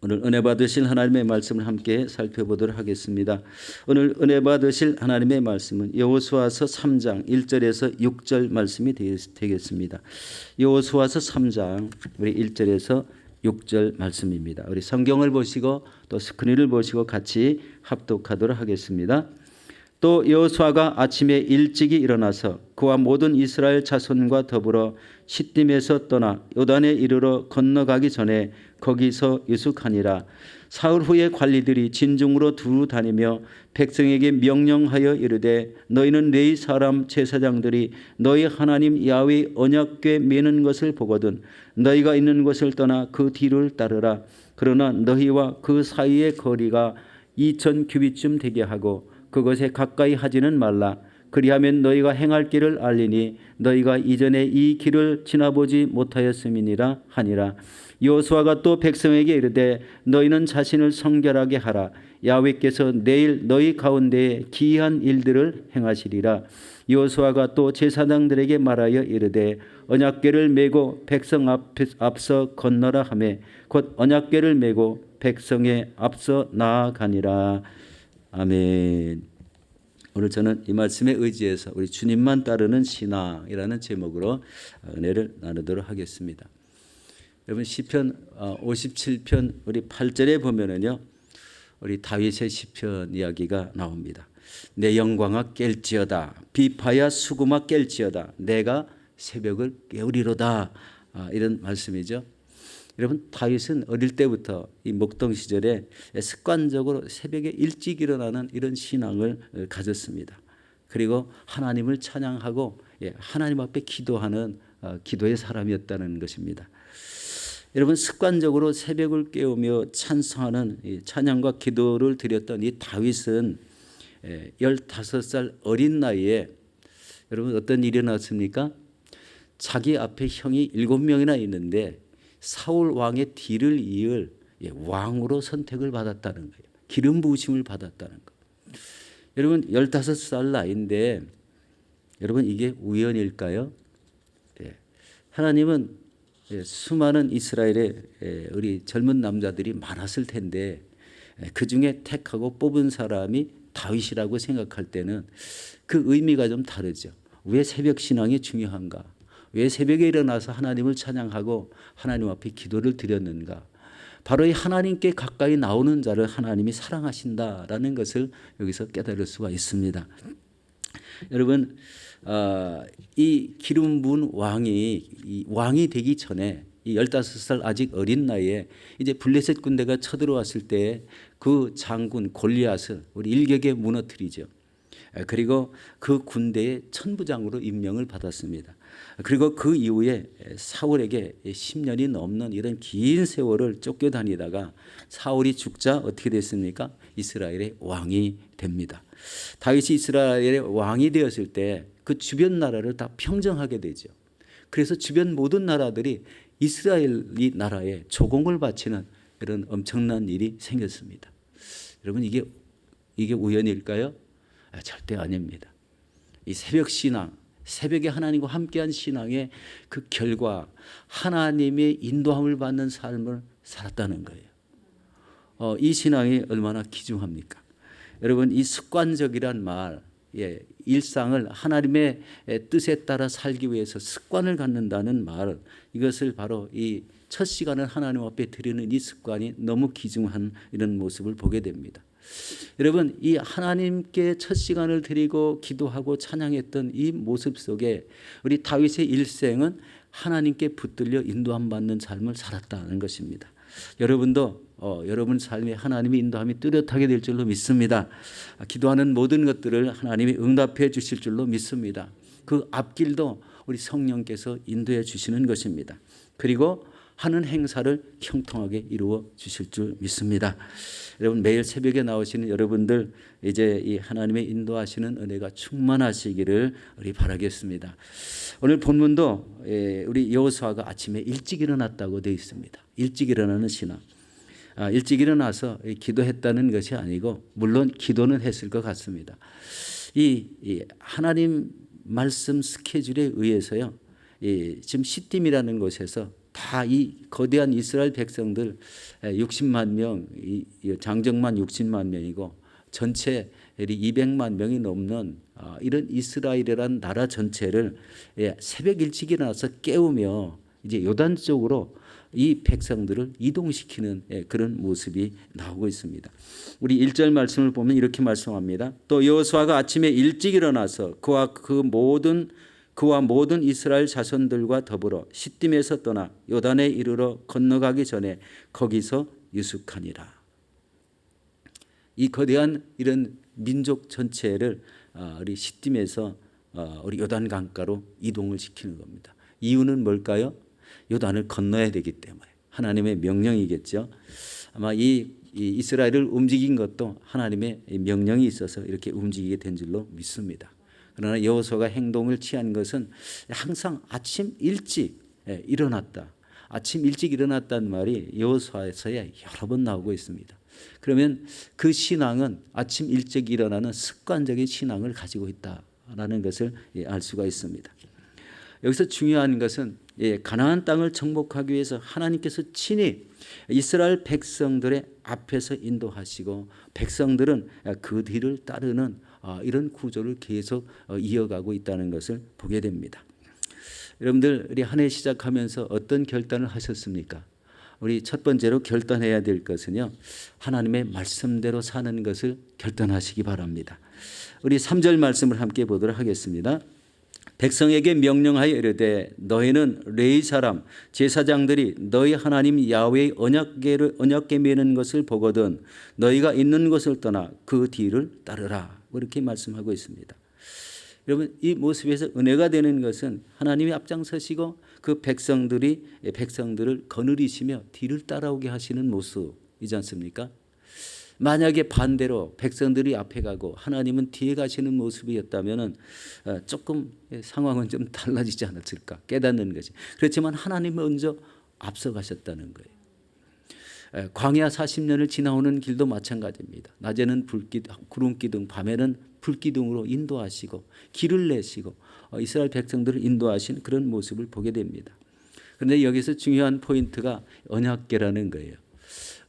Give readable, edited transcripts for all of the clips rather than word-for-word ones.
오늘 은혜 받으실 하나님의 말씀을 함께 살펴보도록 하겠습니다. 오늘 은혜 받으실 하나님의 말씀은 여호수아서 3장 1절에서 6절 말씀이 되겠습니다. 여호수아서 3장 우리 1절에서 6절 말씀입니다. 우리 성경을 보시고 또 스크린을 보시고 같이 합독하도록 하겠습니다. 또 여호수아가 아침에 일찍이 일어나서 그와 모든 이스라엘 자손과 더불어 시딤에서 떠나 요단에 이르러 건너가기 전에 거기서 유숙하니라. 사흘 후에 관리들이 진중으로 두루 다니며 백성에게 명령하여 이르되 너희는 레위 사람 제사장들이 너희 하나님 야훼의 언약궤 매는 것을 보거든 너희가 있는 곳을 떠나 그 뒤를 따르라. 그러나 너희와 그 사이의 거리가 2,000 규빗쯤 되게 하고 그것에 가까이 하지는 말라. 그리하면 너희가 행할 길을 알리니 너희가 이전에 이 길을 지나보지 못하였음이니라 하니라. 여호수아가 또 백성에게 이르되 너희는 자신을 성결하게 하라. 야훼께서 내일 너희 가운데에 기이한 일들을 행하시리라. 여호수아가 또 제사장들에게 말하여 이르되 언약궤를 메고 백성 앞서 건너라 하매 곧 언약궤를 메고 백성의 앞서 나아가니라. 아멘. 오늘 저는 이 말씀에 의지해서 우리 주님만 따르는 신앙이라는 제목으로 은혜를 나누도록 하겠습니다. 여러분 시편 57편 우리 8절에 보면은요. 우리 다윗의 시편 이야기가 나옵니다. 내 영광아 깰지어다 비파야 수금아 깰지어다 내가 새벽을 깨우리로다. 이런 말씀이죠. 여러분 다윗은 어릴 때부터 이 목동 시절에 습관적으로 새벽에 일찍 일어나는 이런 신앙을 가졌습니다. 그리고 하나님을 찬양하고 하나님 앞에 기도하는 기도의 사람이었다는 것입니다. 여러분 습관적으로 새벽을 깨우며 찬송하는 찬양과 기도를 드렸던 이 다윗은 15살 어린 나이에 여러분 어떤 일이 났습니까? 자기 앞에 형이 7명이나 있는데 사울 왕의 뒤를 이을 왕으로 선택을 받았다는 거예요. 기름 부으심을 받았다는 거예요. 여러분 15살 나이인데 여러분 이게 우연일까요? 하나님은 수많은 이스라엘의 우리 젊은 남자들이 많았을 텐데 그중에 택하고 뽑은 사람이 다윗이라고 생각할 때는 그 의미가 좀 다르죠. 왜 새벽 신앙이 중요한가? 왜 새벽에 일어나서 하나님을 찬양하고 하나님 앞에 기도를 드렸는가? 바로 이 하나님께 가까이 나오는 자를 하나님이 사랑하신다라는 것을 여기서 깨달을 수가 있습니다. 여러분 이 기름 부은 왕이 되기 전에 이 15살 아직 어린 나이에 이제 블레셋 군대가 쳐들어왔을 때 그 장군 골리앗을 우리 일격에 무너뜨리죠. 그리고 그 군대의 천부장으로 임명을 받았습니다. 그리고 그 이후에 사울에게 10년이 넘는 이런 긴 세월을 쫓겨다니다가 사울이 죽자 어떻게 됐습니까? 이스라엘의 왕이 됩니다. 다윗이 이스라엘의 왕이 되었을 때 그 주변 나라를 다 평정하게 되죠. 그래서 주변 모든 나라들이 이스라엘 나라에 조공을 바치는 이런 엄청난 일이 생겼습니다. 여러분 이게 우연일까요? 절대 아닙니다. 이 새벽 신앙, 새벽에 하나님과 함께한 신앙의 그 결과 하나님의 인도함을 받는 삶을 살았다는 거예요. 이 신앙이 얼마나 귀중합니까? 여러분 이 습관적이란 말, 일상을 하나님의 뜻에 따라 살기 위해서 습관을 갖는다는 말, 이것을 바로 이 첫 시간을 하나님 앞에 드리는 이 습관이 너무 귀중한 이런 모습을 보게 됩니다. 여러분 이 하나님께 첫 시간을 드리고 기도하고 찬양했던 이 모습 속에 우리 다윗의 일생은 하나님께 붙들려 인도함 받는 삶을 살았다는 것입니다. 여러분도 여러분 삶에 하나님의 인도함이 뚜렷하게 될 줄로 믿습니다. 기도하는 모든 것들을 하나님이 응답해 주실 줄로 믿습니다. 그 앞길도 우리 성령께서 인도해 주시는 것입니다. 그리고 하는 행사를 형통하게 이루어 주실 줄 믿습니다. 여러분 매일 새벽에 나오시는 여러분들 이제 이 하나님의 인도하시는 은혜가 충만하시기를 우리 바라겠습니다. 오늘 본문도 우리 여호수아가 아침에 일찍 일어났다고 되어 있습니다. 일찍 일어나는 신앙. 일찍 일어나서 기도했다는 것이 아니고 물론 기도는 했을 것 같습니다. 이 하나님 말씀 스케줄에 의해서요. 지금 시딤이라는 곳에서 다 이 거대한 이스라엘 백성들 60만 명, 장정만 60만 명이고 전체 200만 명이 넘는 이런 이스라엘이라는 나라 전체를 새벽 일찍 일어나서 깨우며 이제 요단 쪽으로 이 백성들을 이동시키는 그런 모습이 나오고 있습니다. 우리 1절 말씀을 보면 이렇게 말씀합니다. 또 여호수아가 아침에 일찍 일어나서 그와 모든 이스라엘 자손들과 더불어 시딤에서 떠나 요단에 이르러 건너가기 전에 거기서 유숙하니라. 이 거대한 이런 민족 전체를 우리 시딤에서 우리 요단 강가로 이동을 시키는 겁니다. 이유는 뭘까요? 요단을 건너야 되기 때문에 하나님의 명령이겠죠. 아마 이 이스라엘을 움직인 것도 하나님의 명령이 있어서 이렇게 움직이게 된 줄로 믿습니다. 그러나 여호수아가 행동을 취한 것은 항상 아침 일찍 일어났다. 아침 일찍 일어났다는 말이 여호수아서에 여러 번 나오고 있습니다. 그러면 그 신앙은 아침 일찍 일어나는 습관적인 신앙을 가지고 있다라는 것을 알 수가 있습니다. 여기서 중요한 것은 가나안 땅을 정복하기 위해서 하나님께서 친히 이스라엘 백성들의 앞에서 인도하시고 백성들은 그 뒤를 따르는 이런 구조를 계속 이어가고 있다는 것을 보게 됩니다. 여러분들 우리 한 해 시작하면서 어떤 결단을 하셨습니까? 우리 첫 번째로 결단해야 될 것은요, 하나님의 말씀대로 사는 것을 결단하시기 바랍니다. 우리 3절 말씀을 함께 보도록 하겠습니다. 백성에게 명령하여 이르되 너희는 레위 사람 제사장들이 너희 하나님 야훼의 언약궤 매는 것을 보거든 너희가 있는 곳을 떠나 그 뒤를 따르라. 이렇게 말씀하고 있습니다. 여러분, 이 모습에서 은혜가 되는 것은 하나님이 앞장서시고 그 백성들을 거느리시며 뒤를 따라오게 하시는 모습이지 않습니까? 만약에 반대로 백성들이 앞에 가고 하나님은 뒤에 가시는 모습이었다면 조금 상황은 좀 달라지지 않았을까 깨닫는 것이. 그렇지만 하나님은 먼저 앞서가셨다는 거예요. 광야 40년을 지나오는 길도 마찬가지입니다. 낮에는 구름기둥, 밤에는 불기둥으로 인도하시고 길을 내시고 이스라엘 백성들을 인도하신 그런 모습을 보게 됩니다. 그런데 여기서 중요한 포인트가 언약궤라는 거예요.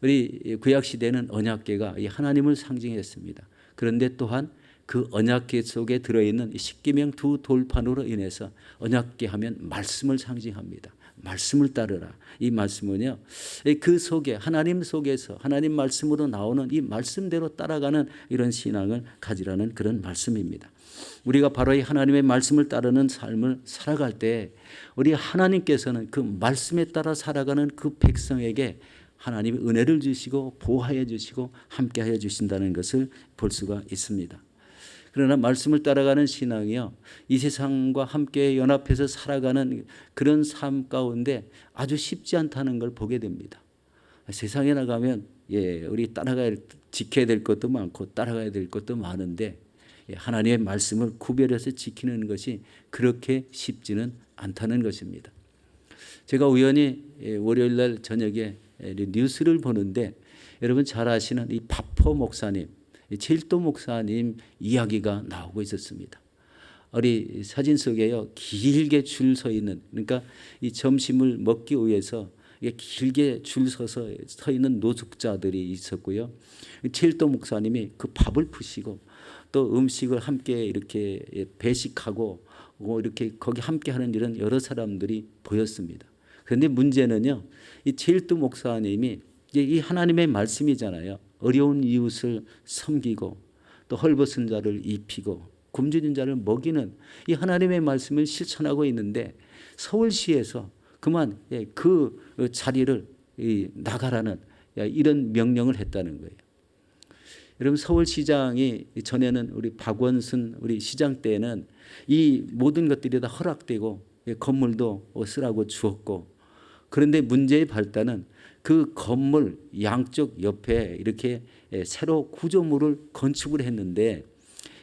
우리 구약시대는 언약궤가 하나님을 상징했습니다. 그런데 또한 그 언약궤 속에 들어있는 십계명 두 돌판으로 인해서 언약궤 하면 말씀을 상징합니다. 말씀을 따르라. 이 말씀은요, 그 속에 하나님 속에서 하나님 말씀으로 나오는 이 말씀대로 따라가는 이런 신앙을 가지라는 그런 말씀입니다. 우리가 바로 이 하나님의 말씀을 따르는 삶을 살아갈 때 우리 하나님께서는 그 말씀에 따라 살아가는 그 백성에게 하나님이 은혜를 주시고 보호하여 주시고 함께하여 주신다는 것을 볼 수가 있습니다. 그러나 말씀을 따라가는 신앙이요, 이 세상과 함께 연합해서 살아가는 그런 삶 가운데 아주 쉽지 않다는 걸 보게 됩니다. 세상에 나가면 우리 지켜야 될 것도 많고 따라가야 될 것도 많은데 하나님의 말씀을 구별해서 지키는 것이 그렇게 쉽지는 않다는 것입니다. 제가 우연히 월요일 날 저녁에 뉴스를 보는데 여러분 잘 아시는 이 바포 목사님, 제일도 목사님 이야기가 나오고 있었습니다. 우리 사진 속에요, 길게 줄 서 있는, 그러니까 이 점심을 먹기 위해서 길게 줄 서서 서 있는 노숙자들이 있었고요. 제일도 목사님이 그 밥을 푸시고 또 음식을 함께 이렇게 배식하고 이렇게 거기 함께 하는 이런 여러 사람들이 보였습니다. 그런데 문제는요, 이 제일도 목사님이 이 하나님의 말씀이잖아요. 어려운 이웃을 섬기고 또 헐벗은 자를 입히고 굶주린 자를 먹이는 이 하나님의 말씀을 실천하고 있는데 서울시에서 그만 그 자리를 나가라는 이런 명령을 했다는 거예요. 여러분, 서울시장이 전에는 우리 박원순 우리 시장 때는 이 모든 것들이 다 허락되고 건물도 쓰라고 주었고, 그런데 문제의 발단은 그 건물 양쪽 옆에 이렇게 새로 구조물을 건축을 했는데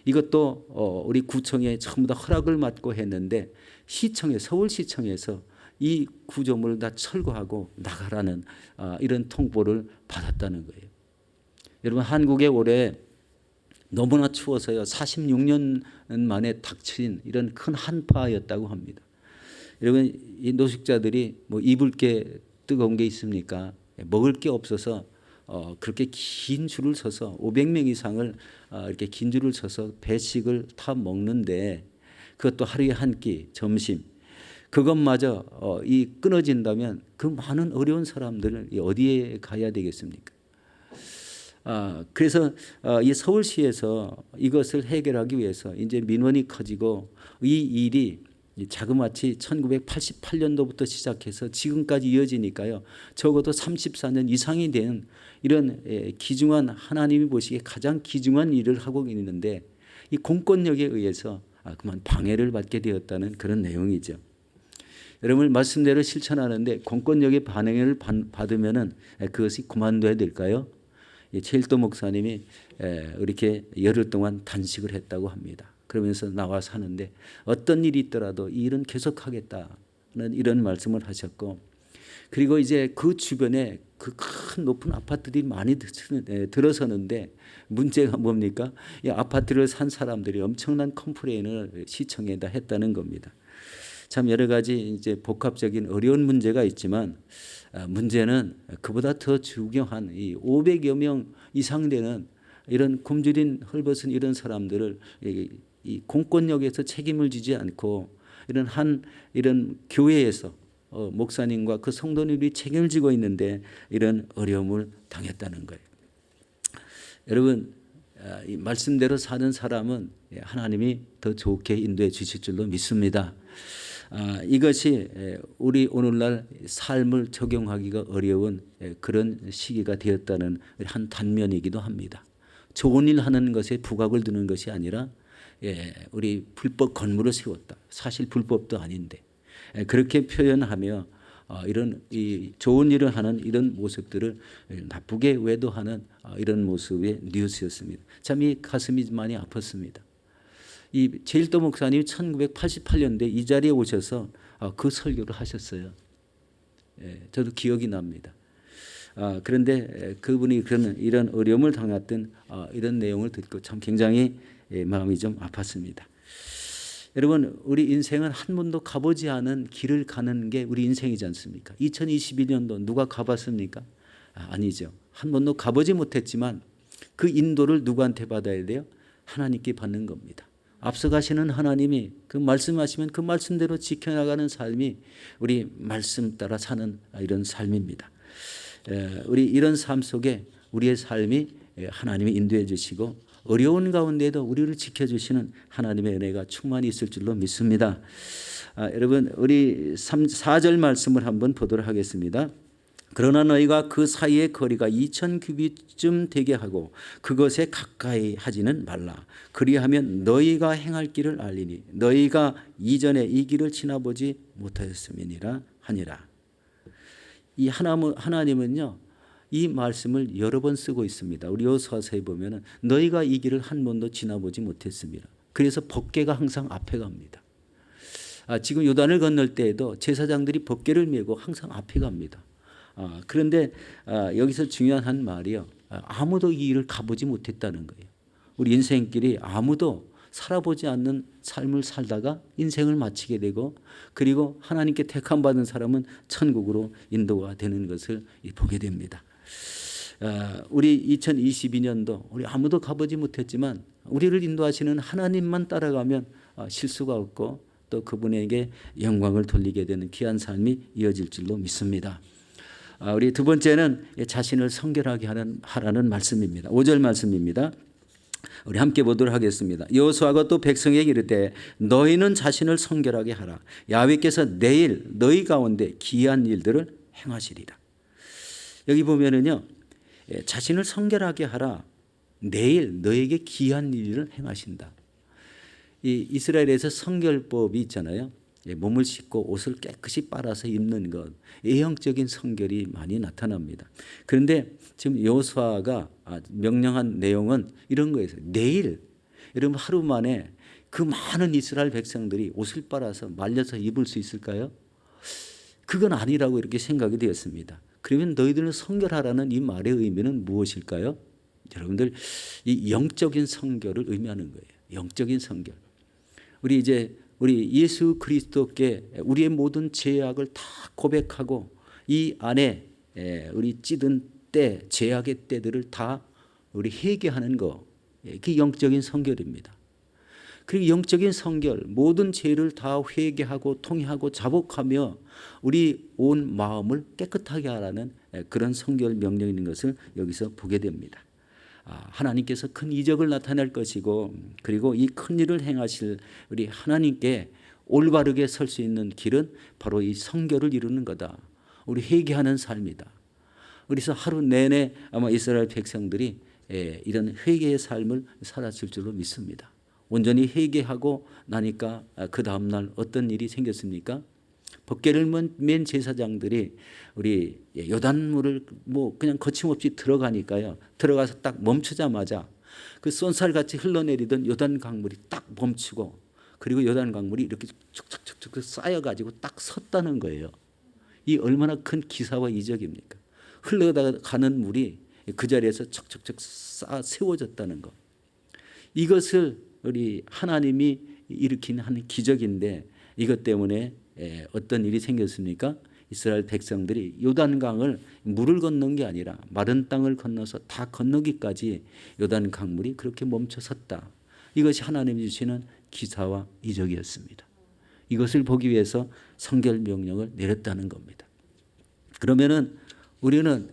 이것도 우리 구청에 전부 다 허락을 받고 했는데 서울시청에서 이 구조물을 다 철거하고 나가라는 이런 통보를 받았다는 거예요. 여러분, 한국에 올해 너무나 추워서요, 46년 만에 닥친 이런 큰 한파였다고 합니다. 여러분 이 노숙자들이 뭐 입을 게 뜨거운 게 있습니까? 먹을 게 없어서 그렇게 긴 줄을 서서 500명 이상을 이렇게 긴 줄을 서서 배식을 타 먹는데 그것도 하루에 한 끼 점심 그것마저 이 끊어진다면 그 많은 어려운 사람들을 어디에 가야 되겠습니까? 그래서 이 서울시에서 이것을 해결하기 위해서 이제 민원이 커지고 이 일이 자그마치 1988년도부터 시작해서 지금까지 이어지니까요. 적어도 34년 이상이 된 이런 귀중한 하나님이 보시기에 가장 귀중한 일을 하고 있는데 이 공권력에 의해서 그만 방해를 받게 되었다는 그런 내용이죠. 여러분 말씀대로 실천하는데 공권력의 반응을 받으면은 그것이 그만둬야 될까요? 최일도 목사님이 이렇게 열흘 동안 단식을 했다고 합니다. 그러면서 나와서 하는데 어떤 일이 있더라도 이 일은 계속하겠다는 이런 말씀을 하셨고 그리고 이제 그 주변에 그 큰 높은 아파트들이 많이 들어서는데 문제가 뭡니까? 이 아파트를 산 사람들이 엄청난 컴플레인을 시청에다 했다는 겁니다. 참 여러 가지 이제 복합적인 어려운 문제가 있지만 문제는 그보다 더 중요한 이 500여 명 이상 되는 이런 굶주린 헐벗은 이런 사람들을 이 공권력에서 책임을 지지 않고 이런 교회에서 목사님과 그 성도님이 책임을 지고 있는데 이런 어려움을 당했다는 거예요. 여러분 이 말씀대로 사는 사람은 하나님이 더 좋게 인도해 주실 줄로 믿습니다. 이것이 우리 오늘날 삶을 적용하기가 어려운 그런 시기가 되었다는 한 단면이기도 합니다. 좋은 일 하는 것에 부각을 두는 것이 아니라 우리 불법 건물을 세웠다. 사실 불법도 아닌데 그렇게 표현하며 이런 이 좋은 일을 하는 이런 모습들을 나쁘게 외도하는 이런 모습의 뉴스였습니다. 참 이 가슴이 많이 아팠습니다. 이 제일도 목사님이 1988년도에 이 자리에 오셔서 그 설교를 하셨어요. 저도 기억이 납니다. 그런데 그분이 이런 어려움을 당했던 이런 내용을 듣고 참 굉장히 마음이 좀 아팠습니다. 여러분 우리 인생은 한 번도 가보지 않은 길을 가는 게 우리 인생이지 않습니까? 2021년도 누가 가봤습니까? 아니죠. 한 번도 가보지 못했지만 그 인도를 누구한테 받아야 돼요? 하나님께 받는 겁니다. 앞서가시는 하나님이 그 말씀하시면 그 말씀대로 지켜나가는 삶이 우리 말씀 따라 사는 이런 삶입니다. 우리 이런 삶 속에 우리의 삶이 하나님이 인도해 주시고 어려운 가운데도 우리를 지켜주시는 하나님의 은혜가 충만히 있을 줄로 믿습니다. 여러분 우리 4절 말씀을 한번 보도록 하겠습니다. 그러나 너희가 그 사이의 거리가 2000규빗쯤 되게 하고 그것에 가까이 하지는 말라. 그리하면 너희가 행할 길을 알리니 너희가 이전에 이 길을 지나보지 못하였음이니라 하니라. 이 하나님은요 이 말씀을 여러 번 쓰고 있습니다. 우리 여호수아서에 보면은 너희가 이 길을 한 번도 지나보지 못했습니다. 그래서 법궤가 항상 앞에 갑니다. 지금 요단을 건널 때에도 제사장들이 법궤를 메고 항상 앞에 갑니다. 그런데 여기서 중요한 한 말이요. 아무도 이 길을 가보지 못했다는 거예요. 우리 인생길이 아무도 살아보지 않는 삶을 살다가 인생을 마치게 되고 그리고 하나님께 택함받은 사람은 천국으로 인도가 되는 것을 보게 됩니다. 우리 2022년도 우리 아무도 가보지 못했지만 우리를 인도하시는 하나님만 따라가면 실수가 없고 또 그분에게 영광을 돌리게 되는 귀한 삶이 이어질 줄로 믿습니다. 우리 두 번째는 자신을 성결하게 하라는 말씀입니다. 5절 말씀입니다. 우리 함께 보도록 하겠습니다. 여호수아가 또 백성에게 이르되 너희는 자신을 성결하게 하라. 야훼께서 내일 너희 가운데 기이한 일들을 행하시리라. 여기 보면은요. 자신을 성결하게 하라. 내일 너에게 기이한 일을 행하신다. 이 이스라엘에서 성결법이 있잖아요. 몸을 씻고 옷을 깨끗이 빨아서 입는 것, 예형적인 성결이 많이 나타납니다. 그런데 지금 여호수아가 명령한 내용은 이런 거예요. 내일 여러분 하루 만에 그 많은 이스라엘 백성들이 옷을 빨아서 말려서 입을 수 있을까요? 그건 아니라고 이렇게 생각이 되었습니다. 그러면 너희들은 성결하라는 이 말의 의미는 무엇일까요? 여러분들 이 영적인 성결을 의미하는 거예요. 영적인 성결. 우리 이제 우리 예수 그리스도께 우리의 모든 죄악을 다 고백하고 이 안에 우리 찌든 때, 죄악의 때들을 다 우리 회개하는 거, 그게 영적인 성결입니다. 그리고 영적인 성결, 모든 죄를 다 회개하고 통회하고 자복하며 우리 온 마음을 깨끗하게 하라는 그런 성결 명령이 있는 것을 여기서 보게 됩니다. 하나님께서 큰 이적을 나타낼 것이고, 그리고 이 큰 일을 행하실 우리 하나님께 올바르게 설 수 있는 길은 바로 이 성결을 이루는 거다. 우리 회개하는 삶이다. 그래서 하루 내내 아마 이스라엘 백성들이 이런 회개의 삶을 살았을 줄로 믿습니다. 온전히 회개하고 나니까 그 다음날 어떤 일이 생겼습니까? 법궤를 맨 제사장들이 우리 요단물을 뭐 그냥 거침없이 들어가니까요. 들어가서 딱 멈추자마자 그 쏜살같이 흘러내리던 요단 강물이 딱 멈추고, 그리고 요단 강물이 이렇게 축축축축 쌓여가지고 딱 섰다는 거예요. 이 얼마나 큰 기사와 이적입니까? 흘러가는 물이 그 자리에서 척척척 쌓아 세워졌다는 것. 이것을 우리 하나님이 일으킨 한 기적인데, 이것 때문에 어떤 일이 생겼습니까? 이스라엘 백성들이 요단강을 물을 건넌 게 아니라 마른 땅을 건너서 다 건너기까지 요단 강물이 그렇게 멈춰 섰다. 이것이 하나님이 주시는 기사와 이적이었습니다. 이것을 보기 위해서 성결 명령을 내렸다는 겁니다. 그러면은 우리는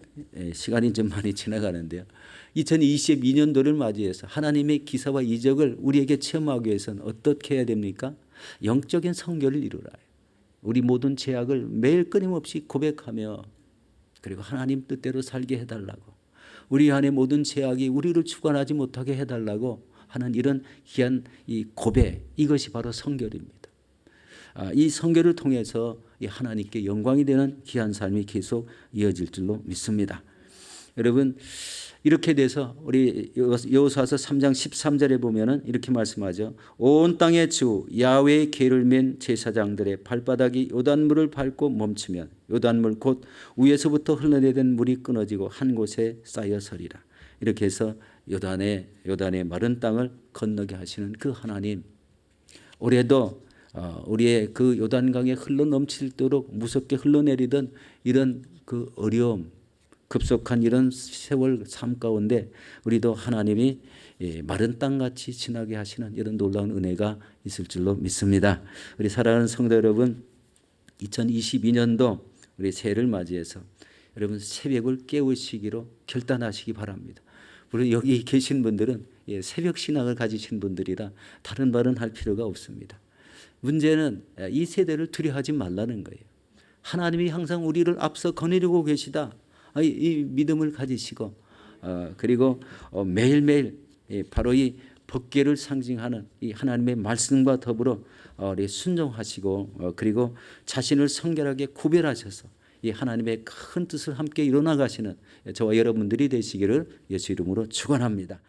시간이 좀 많이 지나가는데요. 2022년도를 맞이해서 하나님의 기사와 이적을 우리에게 체험하기 위해서는 어떻게 해야 됩니까? 영적인 성결을 이루라. 우리 모든 죄악을 매일 끊임없이 고백하며, 그리고 하나님 뜻대로 살게 해달라고, 우리 안에 모든 죄악이 우리를 주관하지 못하게 해달라고 하는 이런 귀한 이 고백, 이것이 바로 성결입니다. 이 성결을 통해서 이 하나님께 영광이 되는 귀한 삶이 계속 이어질 줄로 믿습니다. 여러분, 이렇게 돼서 우리 여호수아서 3장 13절에 보면은 이렇게 말씀하죠. 온 땅의 주 야훼의 계를 맨 제사장들의 발바닥이 요단물을 밟고 멈추면 요단물 곧 위에서부터 흘러내리던 물이 끊어지고 한 곳에 쌓여 서리라. 이렇게 해서 요단의 마른 땅을 건너게 하시는 그 하나님, 올해도 우리의 그 요단강에 흘러 넘칠도록 무섭게 흘러내리던 이런 그 어려움, 급속한 이런 세월 삶 가운데 우리도 하나님이 마른 땅같이 지나게 하시는 이런 놀라운 은혜가 있을 줄로 믿습니다. 우리 사랑하는 성도 여러분, 2022년도 우리 새해를 맞이해서 여러분 새벽을 깨우시기로 결단하시기 바랍니다. 물론 여기 계신 분들은 새벽 신앙을 가지신 분들이라 다른 말은 할 필요가 없습니다. 문제는 이 세대를 두려워하지 말라는 거예요. 하나님이 항상 우리를 앞서 거느리고 계시다. 이 믿음을 가지시고, 그리고 매일매일 바로 이 법궤를 상징하는 이 하나님의 말씀과 더불어 순종하시고, 그리고 자신을 성결하게 구별하셔서 이 하나님의 큰 뜻을 함께 이뤄나가시는 저와 여러분들이 되시기를 예수 이름으로 축원합니다.